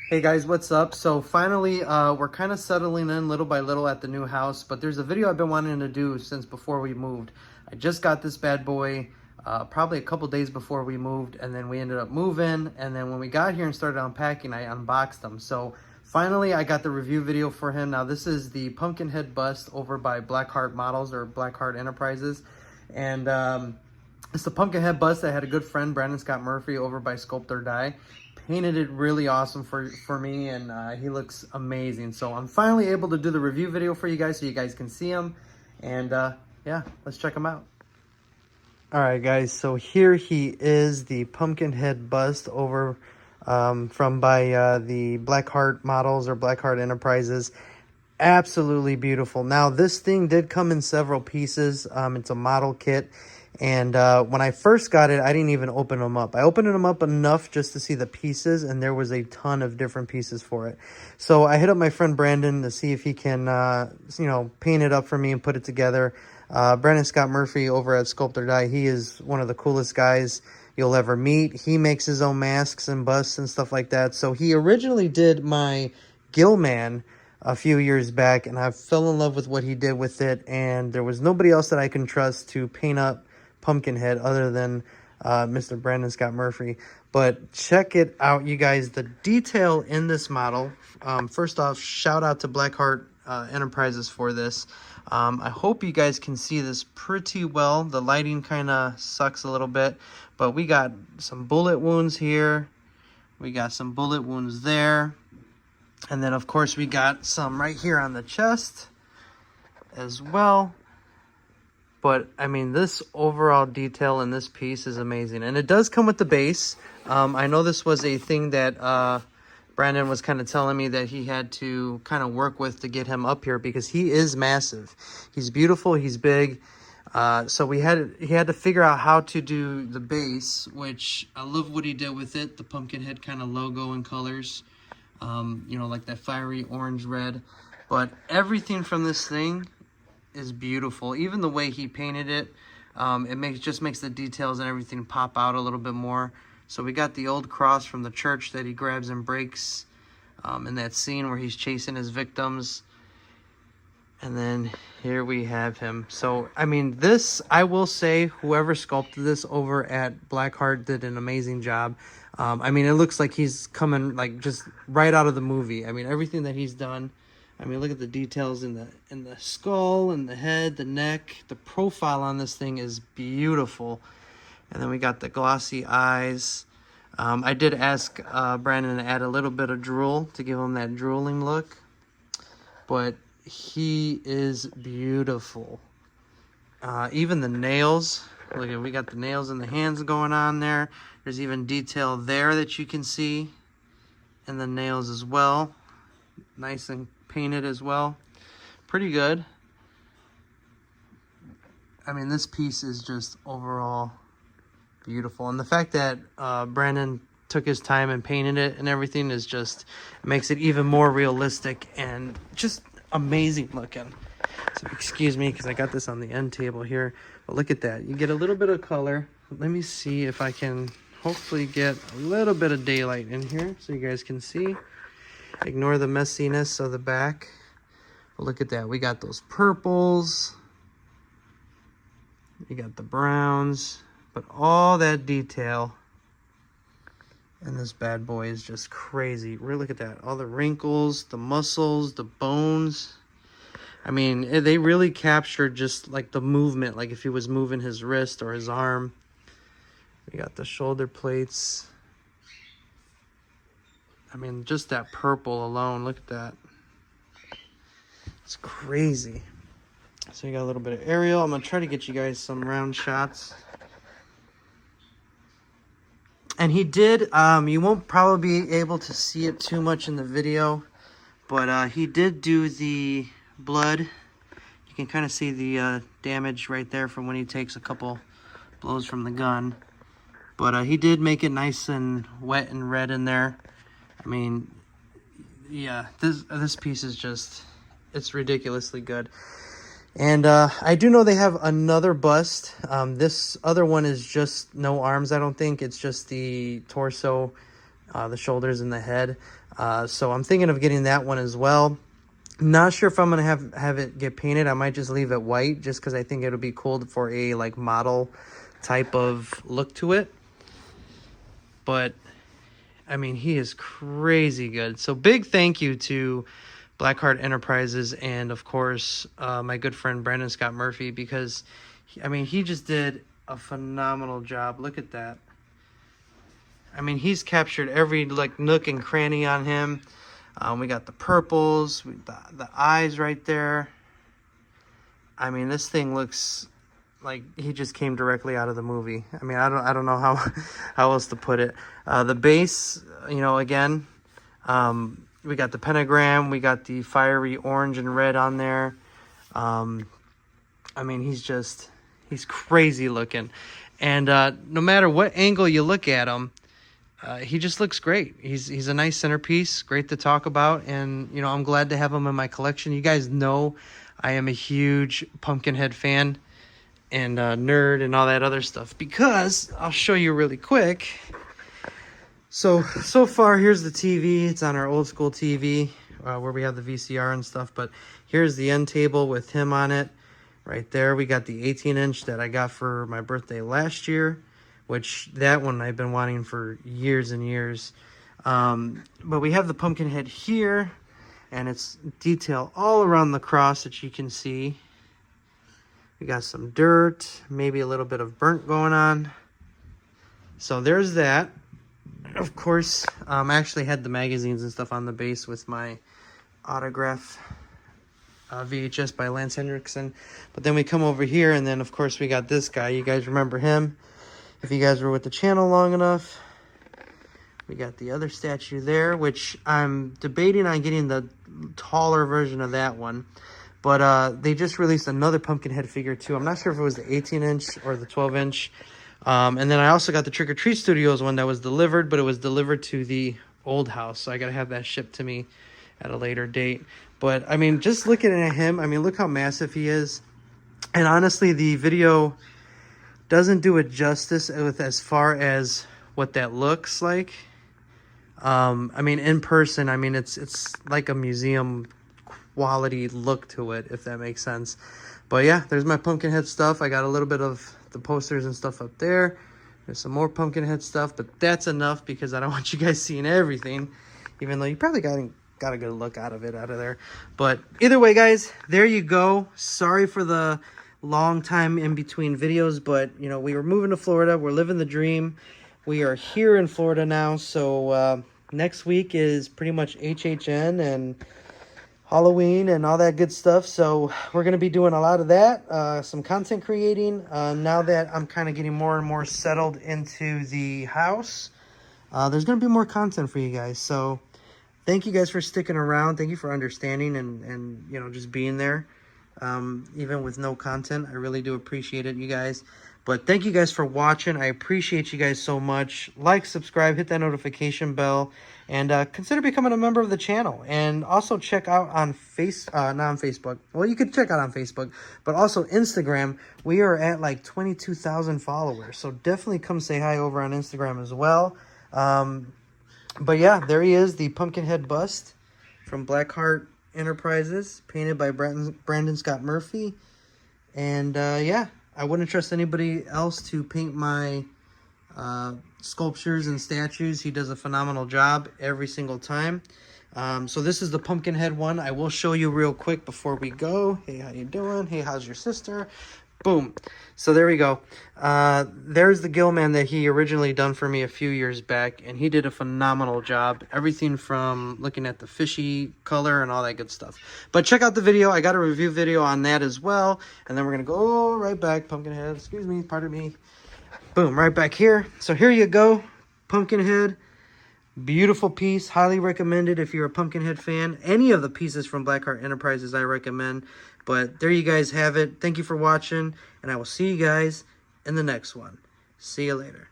Hey guys, what's up? So finally, we're kind of settling in little by little at the new house, but there's a video I've been wanting to do since before we moved. I just got this bad boy probably a couple days before we moved, and then we ended up moving, and then when we got here and started unpacking, I unboxed them. So finally, I got the review video for him. Now this is the Pumpkinhead bust over by Blackheart Models or Blackheart Enterprises, and it's the Pumpkinhead bust. I had a good friend, Brandon Scott Murphy, over by Sculpt or Die. Painted it really awesome for me, and he looks amazing. So I'm finally able to do the review video for you guys so you guys can see him. And yeah, let's check him out. All right, guys, so here he is, the Pumpkinhead bust over from by the Blackheart Models or Blackheart Enterprises. Absolutely beautiful. Now, this thing did come in several pieces. It's a model kit. And when I first got it, I didn't even open them up. I opened them up enough just to see the pieces, and there was a ton of different pieces for it. So I hit up my friend Brandon to see if he can, paint it up for me and put it together. Brandon Scott Murphy over at Sculpt or Die, he is one of the coolest guys you'll ever meet. He makes his own masks and busts and stuff like that. So he originally did my Gilman a few years back, and I fell in love with what he did with it, and there was nobody else that I can trust to paint up Pumpkinhead other than Mr. Brandon Scott Murphy. But check it out, you guys. The detail in this model, first off, shout out to Blackheart Enterprises for this. I hope you guys can see this pretty well. The lighting kind of sucks a little bit, but we got some bullet wounds here. We got some bullet wounds there. And then, of course, we got some right here on the chest as well. But, I mean, this overall detail in this piece is amazing. And it does come with the base. I know this was a thing that Brandon was kind of telling me that he had to kind of work with to get him up here, because he is massive. He's beautiful. He's big. So he had to figure out how to do the base, which I love what he did with it. The Pumpkinhead kind of logo and colors. Like that fiery orange red. But everything from this thing is beautiful. Even the way he painted it, it just makes the details and everything pop out a little bit more. So we got the old cross from the church that he grabs and breaks in that scene where he's chasing his victims. And then here we have him. So, I mean, this, I will say, whoever sculpted this over at Blackheart did an amazing job. I mean, it looks like he's coming, like, just right out of the movie. I mean, everything that he's done. I mean, look at the details in the skull and the head, the neck. The profile on this thing is beautiful. And then we got the glossy eyes. I did ask Brandon to add a little bit of drool to give him that drooling look. But he is beautiful. Even the nails. Look at, we got the nails in the hands going on there. There's even detail there that you can see. And the nails as well. Nice and painted as well. Pretty good. I mean, this piece is just overall beautiful. And the fact that Brandon took his time and painted it and everything is just, makes it even more realistic and just amazing looking. So excuse me, because I got this on the end table here. But look at that. You get a little bit of color. Let me see if I can hopefully get a little bit of daylight in here so you guys can see. Ignore the messiness of the back. But look at that. We got those purples. You got the browns. But all that detail. And this bad boy is just crazy. Really, look at that. All the wrinkles, the muscles, the bones. I mean, they really captured just like the movement. Like if he was moving his wrist or his arm. We got the shoulder plates. I mean, just that purple alone, look at that. It's crazy. So you got a little bit of aerial. I'm going to try to get you guys some round shots. And he did, you won't probably be able to see it too much in the video, but he did do the blood. You can kind of see the damage right there from when he takes a couple blows from the gun. But he did make it nice and wet and red in there. I mean, yeah, this piece is just, it's ridiculously good. And I do know they have another bust. This other one is just no arms, I don't think. It's just the torso the shoulders and the head. So I'm thinking of getting that one as well. Not sure if I'm gonna have it get painted. I might just leave it white just because I think it'll be cool for a like model type of look to it. But I mean, he is crazy good. So big thank you to Blackheart Enterprises and of course my good friend Brandon Scott Murphy, because I mean, he just did a phenomenal job. Look at that. I mean, he's captured every like nook and cranny on him. We got the purples, the eyes right there. I mean, this thing looks like he just came directly out of the movie. I mean, I don't know how else to put it. The base, you know, again, we got the pentagram, we got the fiery orange and red on there. I mean, he's crazy looking. And no matter what angle you look at him, he just looks great. He's a nice centerpiece, great to talk about, and you know, I'm glad to have him in my collection. You guys know I am a huge Pumpkinhead fan and nerd and all that other stuff, because I'll show you really quick. So far, here's the TV. It's on our old school TV where we have the VCR and stuff, but here's the end table with him on it. Right there, we got the 18-inch that I got for my birthday last year, which that one I've been wanting for years and years. But we have the Pumpkinhead here, and it's detail all around the cross that you can see. We got some dirt, maybe a little bit of burnt going on. So there's that. Of course, I actually had the magazines and stuff on the base with my autograph VHS by Lance Hendrickson. But then we come over here, and then of course we got this guy. You guys remember him if you guys were with the channel long enough. We got the other statue there, which I'm debating on getting the taller version of that one. But they just released another Pumpkinhead figure too. I'm not sure if it was the 18-inch or the 12-inch. And then I also got the Trick or Treat Studios one that was delivered, but it was delivered to the old house. So I got to have that shipped to me at a later date. But, I mean, just looking at him, I mean, look how massive he is. And honestly, the video doesn't do it justice with as far as what that looks like. I mean, in person, I mean, it's like a museum quality look to it, if that makes sense. But yeah, there's my Pumpkinhead stuff. I got a little bit of the posters and stuff up there. There's some more Pumpkinhead stuff, but that's enough because I don't want you guys seeing everything, even though you probably got a good look out of there. But either way, guys, there you go. Sorry for the long time in between videos, but you know, we were moving to Florida. We're living the dream. We are here in Florida now, so next week is pretty much HHN and Halloween and all that good stuff. So we're going to be doing a lot of that, some content creating. Now that I'm kind of getting more and more settled into the house, there's going to be more content for you guys. So thank you guys for sticking around. Thank you for understanding and you know, just being there. Even with no content, I really do appreciate it, you guys. But thank you guys for watching. I appreciate you guys so much. Like, subscribe, hit that notification bell, and consider becoming a member of the channel. And also check out on not on Facebook. Well, you could check out on Facebook, but also Instagram. We are at like 22,000 followers. So definitely come say hi over on Instagram as well. But yeah, there he is, the Pumpkinhead bust from Blackheart Enterprises, painted by Brandon Scott Murphy. And yeah, I wouldn't trust anybody else to paint my sculptures and statues. He does a phenomenal job every single time. So this is the Pumpkinhead one. I will show you real quick before we go. Hey, how you doing? Hey, how's your sister? Boom. So there we go. There's the Gillman that he originally done for me a few years back, and he did a phenomenal job. Everything from looking at the fishy color and all that good stuff. But check out the video. I got a review video on that as well. And then we're going to go right back. Pumpkinhead, excuse me, pardon me. Boom, right back here. So here you go. Pumpkinhead. Beautiful piece. Highly recommended if you're a Pumpkinhead fan. Any of the pieces from Blackheart Enterprises I recommend. But there you guys have it. Thank you for watching, and I will see you guys in the next one. See you later.